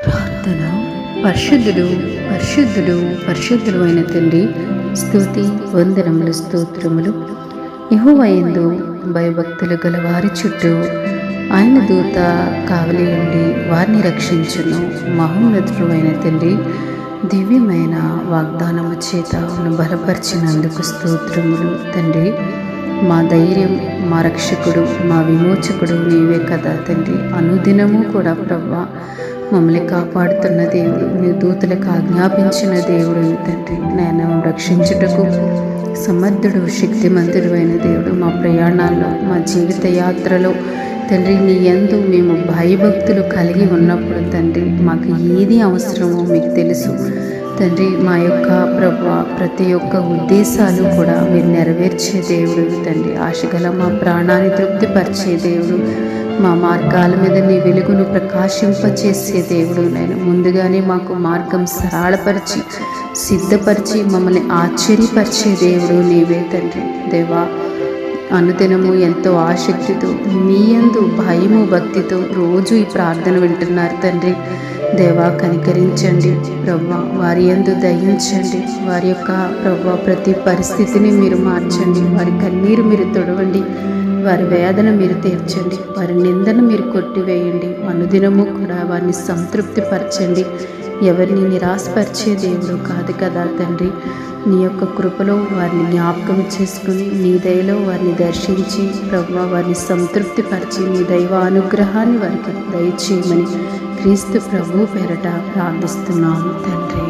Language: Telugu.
ప్రార్థన. పరిశుద్ధుడు పరిశుద్ధుడు పరిశుద్ధుడు అయిన తండ్రి, స్తుతి వందనములు స్తోత్రములు. యెహోవా యందు భయభక్తులు గల వారి చుట్టూ ఆయన దూత కావలి ఉండి వారిని రక్షించును. మహోన్నతుడు అయిన తండ్రి, దివ్యమైన వాగ్దానము చేత బలపరిచినందుకు స్తోత్రములు తండ్రి. మా ధైర్యం, మా రక్షకుడు, మా విమోచకుడు నీవే కదా తండ్రి. అనుదినము కూడా ప్రభువా మమ్మల్ని కాపాడుతున్న దేవుడు, నీ దూతలకు ఆజ్ఞాపించిన దేవుడు తండ్రి. నేను రక్షించుటకు సమర్థుడు, శక్తిమంతుడు అయిన దేవుడు. మా ప్రయాణాల్లో, మా జీవిత యాత్రలో తండ్రి నీ యందు మేము భయభక్తులు కలిగి ఉన్నప్పుడు తండ్రి మాకు ఏది అవసరమో మీకు తెలుసు తండ్రి. మా యొక్క ప్రభువా ప్రతి ఒక్క ఉద్దేశాలు కూడా మీరు నెరవేర్చే దేవుడు తండ్రి. ఆశగల మా ప్రాణాన్ని తృప్తిపరిచే దేవుడు, మా మార్గాల మీద నీ వెలుగును ప్రకాశింపచేసే దేవుడు. నేను ముందుగానే మాకు మార్గం సరళపరిచి సిద్ధపరిచి మమ్మల్ని ఆశ్చర్యపరిచే దేవుడు నీవే తండ్రి. దేవా, అనుదినము ఎంతో ఆసక్తితో మీ యందు భయము భక్తితో రోజు ఈ ప్రార్థన వింటున్నారు తండ్రి. దేవా, కనికరించండి ప్రభువా, వారి యందు దయించండి. వారి యొక్క ప్రభువా ప్రతి పరిస్థితిని మీరు మార్చండి. వారి కన్నీరు మీరు తొడవండి, వారి వేదన మీరు తీర్చండి, వారి నిందను మీరు కొట్టివేయండి. అనుదినము కూడా వారిని సంతృప్తిపరచండి. ఎవరిని నిరాశపరిచే దేవుడు కాదు కదా తండ్రి. నీ యొక్క కృపలో వారిని జ్ఞాపకం చేసుకుని నీ దయలో వారిని దర్శించి ప్రభువా వారిని సంతృప్తిపరిచి నీ దైవ అనుగ్రహాన్ని వారికి దయచేయమని క్రీస్తు ప్రభు పేరట ప్రార్థిస్తున్నాము తండ్రి.